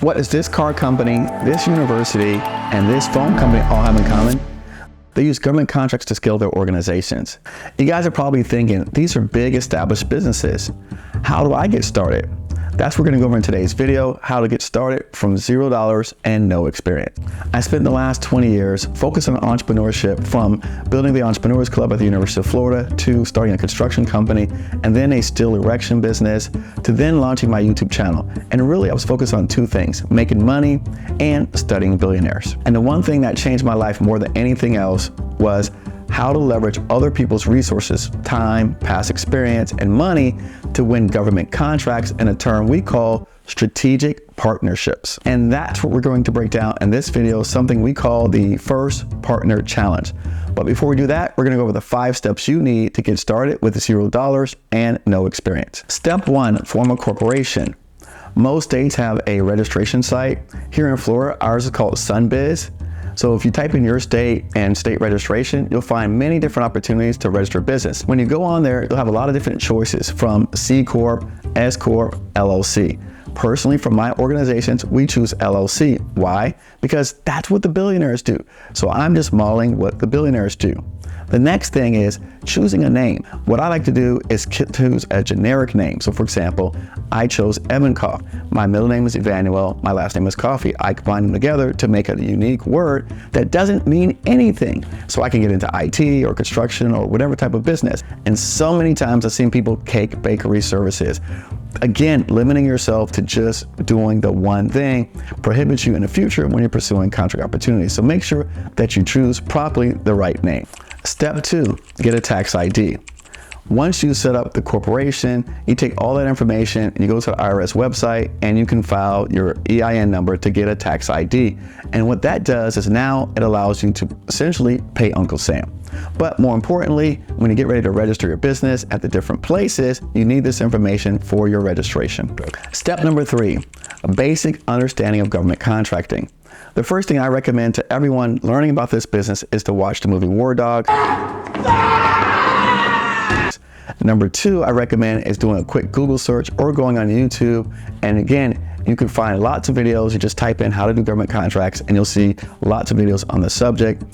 What does this car company, this university, and this phone company all have in common? They use government contracts to scale their organizations. You guys are probably thinking, these are big established businesses. How do I get started? That's what we're gonna go over in today's video, how to get started from $0 and no experience. I spent the last 20 years focused on entrepreneurship, from building the Entrepreneurs Club at the University of Florida to starting a construction company and then a steel erection business to then launching my YouTube channel. And really I was focused on two things, making money and studying billionaires. And the one thing that changed my life more than anything else was how to leverage other people's resources, time, past experience, and money to win government contracts in a term we call strategic partnerships. And that's what we're going to break down in this video, something we call the First Partner Challenge. But before we do that, we're gonna go over the 5 steps you need to get started with $0 and no experience. Step 1, form a corporation. Most states have a registration site. Here in Florida, ours is called SunBiz. So if you type in your state and state registration, you'll find many different opportunities to register a business. When you go on there, you'll have a lot of different choices from C Corp, S Corp, LLC. Personally, for my organizations, we choose LLC. Why? Because that's what the billionaires do. So I'm just modeling what the billionaires do. The next thing is choosing a name. What I like to do is choose a generic name. So for example, I chose Evankoff. My middle name is Emmanuel, my last name is Coffee. I combine them together to make a unique word that doesn't mean anything. So I can get into IT or construction or whatever type of business. And so many times I've seen people cake bakery services. Again, limiting yourself to just doing the one thing prohibits you in the future when you're pursuing contract opportunities. So make sure that you choose properly the right name. Step 2, get a tax ID. Once you set up the corporation, you take all that information and you go to the IRS website and you can file your EIN number to get a tax ID. And what that does is now it allows you to essentially pay Uncle Sam. But more importantly, when you get ready to register your business at the different places, you need this information for your registration. Step number 3, a basic understanding of government contracting. The first thing I recommend to everyone learning about this business is to watch the movie War Dog. Number 2, I recommend is doing a quick Google search or going on YouTube. And again, you can find lots of videos. You just type in how to do government contracts and you'll see lots of videos on the subject.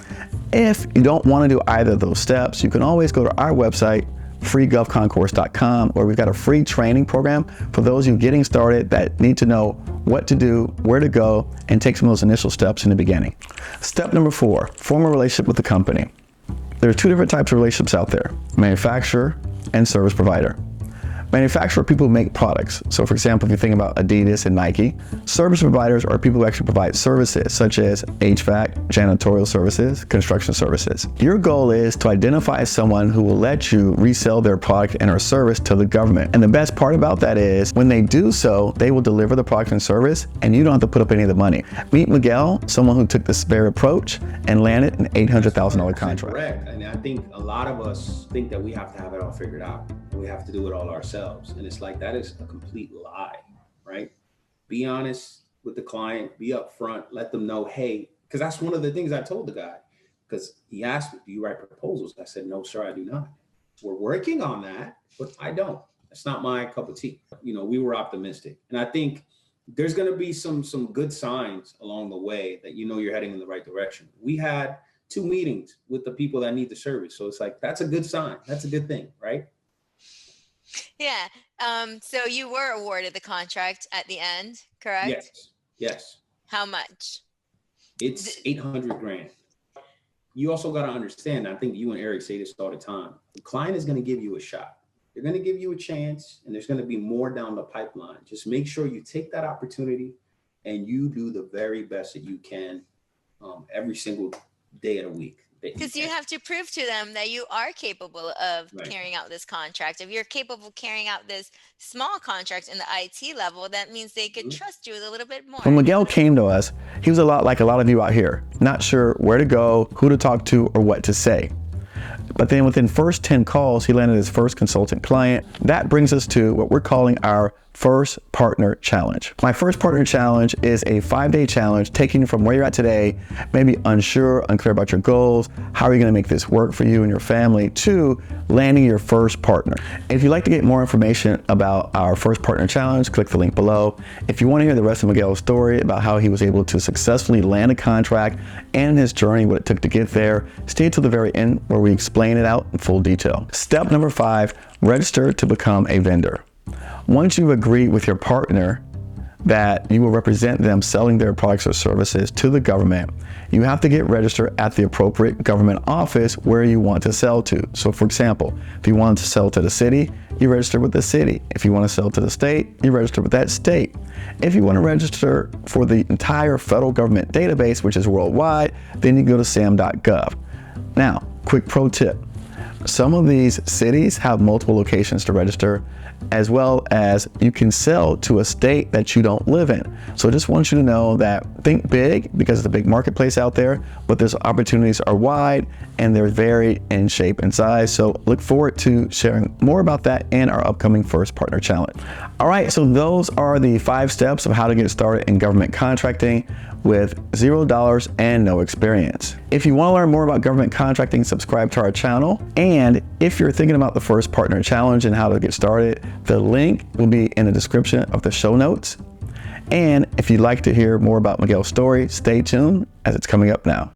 If you don't want to do either of those steps, you can always go to our website, freegovconcourse.com, where we've got a free training program for those of you getting started that need to know what to do, where to go, and take some of those initial steps in the beginning. Step number 4, form a relationship with the company. There are 2 different types of relationships out there, manufacturer and service provider. Manufacturer are people who make products. So for example, if you think about Adidas and Nike, service providers are people who actually provide services such as HVAC, janitorial services, construction services. Your goal is to identify someone who will let you resell their product and or service to the government. And the best part about that is when they do so, they will deliver the product and service and you don't have to put up any of the money. Meet Miguel, someone who took the spare approach and landed an $800,000 contract. Correct. And I think a lot of us think that we have to have it all figured out. We have to do it all ourselves. And it's like, that is a complete lie, right? Be honest with the client, be upfront, let them know, hey, because that's one of the things I told the guy, because he asked me, do you write proposals? I said, no, sir, I do not. We're working on that, but I don't. It's not my cup of tea. You know, we were optimistic. And I think there's going to be some good signs along the way that, you know, you're heading in the right direction. We had 2 meetings with the people that need the service. So it's like, that's a good sign. That's a good thing, right? Yeah. So you were awarded the contract at the end, correct? Yes. Yes. How much? It's 800 grand. You also got to understand, I think you and Eric say this all the time. The client is going to give you a shot. They're going to give you a chance and there's going to be more down the pipeline. Just make sure you take that opportunity and you do the very best that you can every single day of the week. Because you have to prove to them that you are capable of carrying out this contract. If you're capable of carrying out this small contract in the IT level, that means they could trust you with a little bit more. When Miguel came to us, he was a lot like a lot of you out here, not sure where to go, who to talk to, or what to say. But then within first 10 calls, he landed his first consultant client. That brings us to what we're calling our First Partner Challenge. My First Partner Challenge is a 5-day challenge taking you from where you're at today, maybe unclear about your goals, how are you going to make this work for you and your family, to landing your first partner. If you'd like to get more information about our First Partner Challenge, click the link below. If you want to hear the rest of Miguel's story about how he was able to successfully land a contract and his journey, what it took to get there, stay till the very end where we explain it out in full detail. Step number 5, register to become a vendor. Once you've agreed with your partner that you will represent them selling their products or services to the government, you have to get registered at the appropriate government office where you want to sell to. So for example, if you want to sell to the city, you register with the city. If you want to sell to the state, you register with that state. If you want to register for the entire federal government database, which is worldwide, then you go to sam.gov. Now, quick pro tip. Some of these cities have multiple locations to register, as well as you can sell to a state that you don't live in. So I just want you to know that think big, because it's a big marketplace out there, but those opportunities are wide and they're varied in shape and size. So look forward to sharing more about that in our upcoming First Partner Challenge. All right, so those are the 5 steps of how to get started in government contracting with $0 and no experience. If you want to learn more about government contracting, subscribe to our channel. And if you're thinking about the First Partner Challenge and how to get started, the link will be in the description of the show notes. And if you'd like to hear more about Miguel's story, stay tuned as it's coming up now.